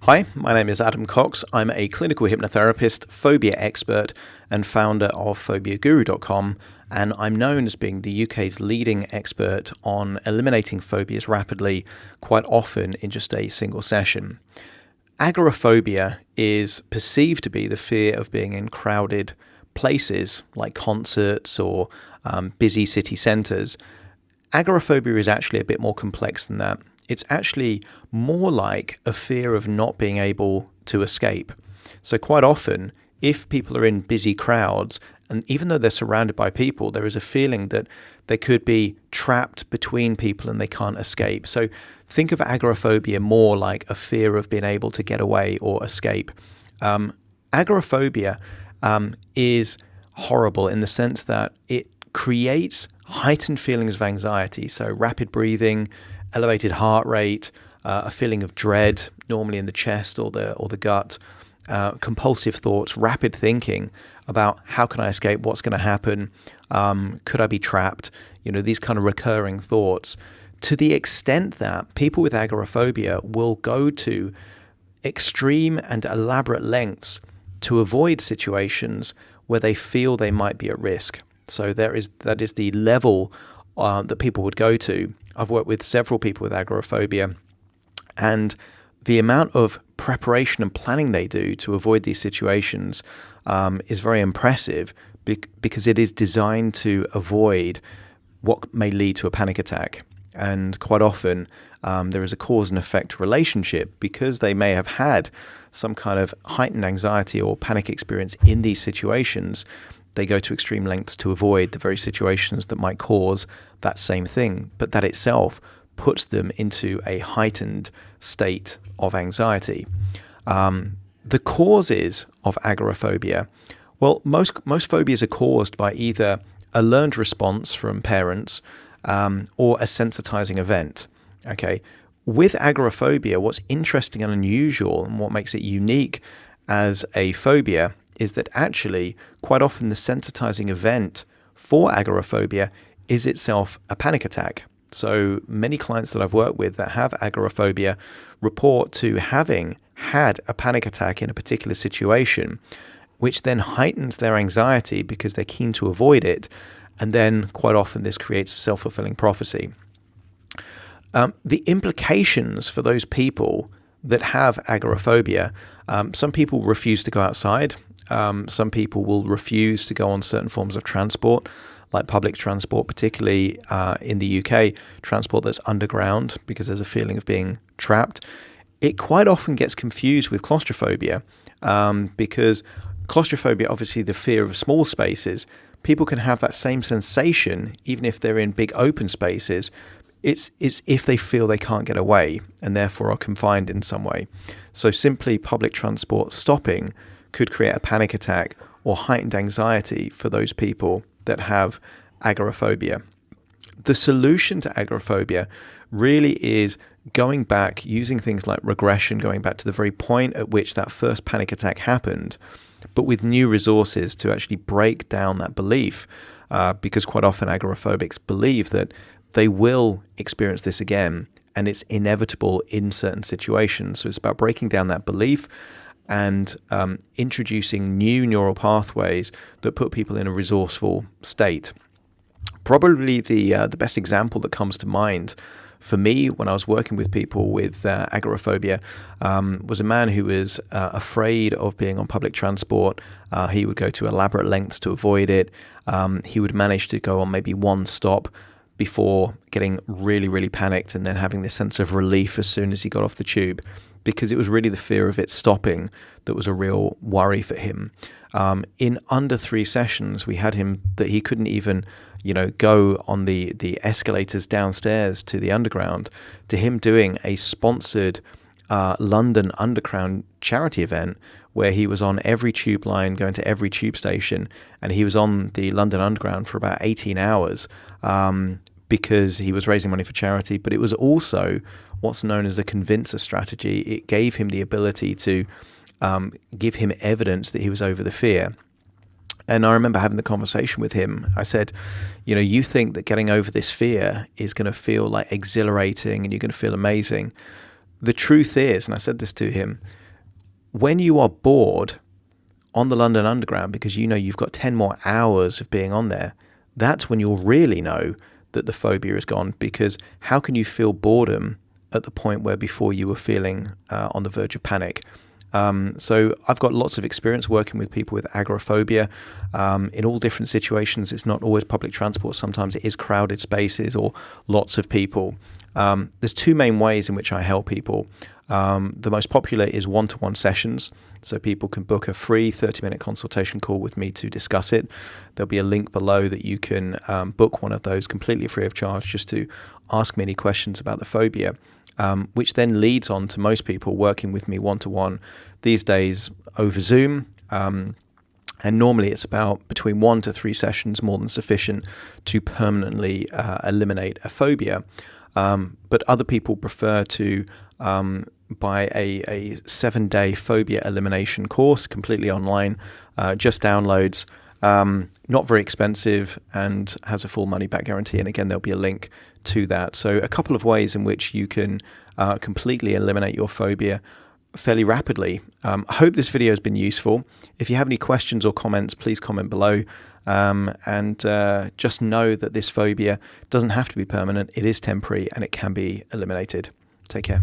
Hi, my name is Adam Cox. I'm a clinical hypnotherapist, phobia expert, and founder of phobiaguru.com, and I'm known as being the UK's leading expert on eliminating phobias rapidly, quite often in just a single session. Agoraphobia is perceived to be the fear of being in crowded places like concerts or busy city centres. Agoraphobia is actually a bit more complex than that. It's actually more like a fear of not being able to escape. So quite often, if people are in busy crowds, and even though they're surrounded by people, there is a feeling that they could be trapped between people and they can't escape. So think of agoraphobia more like a fear of being able to get away or escape. Agoraphobia is horrible in the sense that it creates heightened feelings of anxiety, so rapid breathing, elevated heart rate, a feeling of dread, normally in the chest or the gut, compulsive thoughts, rapid thinking about how can I escape, what's going to happen, could I be trapped, these kind of recurring thoughts, to the extent that people with agoraphobia will go to extreme and elaborate lengths to avoid situations where they feel they might be at risk. So that is the level that people would go to. I've worked with several people with agoraphobia, and the amount of preparation and planning they do to avoid these situations is very impressive because it is designed to avoid what may lead to a panic attack. And quite often there is a cause and effect relationship because they may have had some kind of heightened anxiety or panic experience in these situations. They go to extreme lengths to avoid the very situations that might cause that same thing, but that itself puts them into a heightened state of anxiety. The causes of agoraphobia, well, most phobias are caused by either a learned response from parents or a sensitizing event. Okay, with agoraphobia, what's interesting and unusual and what makes it unique as a phobia is that actually quite often the sensitizing event for agoraphobia is itself a panic attack. So many clients that I've worked with that have agoraphobia report to having had a panic attack in a particular situation, which then heightens their anxiety because they're keen to avoid it. And then quite often this creates a self-fulfilling prophecy. The implications for those people that have agoraphobia, some people refuse to go outside. Some people will refuse to go on certain forms of transport, like public transport, particularly in the UK, transport that's underground because there's a feeling of being trapped. It quite often gets confused with claustrophobia because claustrophobia, obviously the fear of small spaces, people can have that same sensation even if they're in big open spaces. It's if they feel they can't get away and therefore are confined in some way. So simply public transport stopping could create a panic attack or heightened anxiety for those people that have agoraphobia. The solution to agoraphobia really is going back, using things like regression, going back to the very point at which that first panic attack happened, but with new resources to actually break down that belief, because quite often agoraphobics believe that they will experience this again and it's inevitable in certain situations. So it's about breaking down that belief and introducing new neural pathways that put people in a resourceful state. Probably the best example that comes to mind for me when I was working with people with agoraphobia was a man who was afraid of being on public transport. He would go to elaborate lengths to avoid it. He would manage to go on maybe one stop before getting really, really panicked and then having this sense of relief as soon as he got off the tube, because it was really the fear of it stopping that was a real worry for him. In under 3 sessions, we had him that he couldn't even, go on the escalators downstairs to the underground, to him doing a sponsored London Underground charity event where he was on every tube line, going to every tube station, and he was on the London Underground for about 18 hours because he was raising money for charity. But it was also what's known as a convincer strategy. It gave him the ability to give him evidence that he was over the fear. And I remember having the conversation with him. I said, you think that getting over this fear is going to feel like exhilarating and you're going to feel amazing. the truth is, and I said this to him, when you are bored on the London Underground because you know you've got 10 more hours of being on there, that's when you'll really know that the phobia is gone, because how can you feel boredom at the point where before you were feeling on the verge of panic? So I've got lots of experience working with people with agoraphobia in all different situations. It's not always public transport. Sometimes it is crowded spaces or lots of people. There's two main ways in which I help people. The most popular is one-to-one sessions. So people can book a free 30-minute consultation call with me to discuss it. There'll be a link below that you can book one of those completely free of charge, just to ask me any questions about the phobia. Which then leads on to most people working with me one-to-one these days over Zoom. And normally it's about between 1 to 3 sessions, more than sufficient to permanently eliminate a phobia. But other people prefer to buy a 7-day phobia elimination course completely online, just downloads. Not very expensive and has a full money back guarantee. And again, there'll be a link to that. So a couple of ways in which you can completely eliminate your phobia fairly rapidly. I hope this video has been useful. If you have any questions or comments, please comment below. And just know that this phobia doesn't have to be permanent. It is temporary and it can be eliminated. Take care.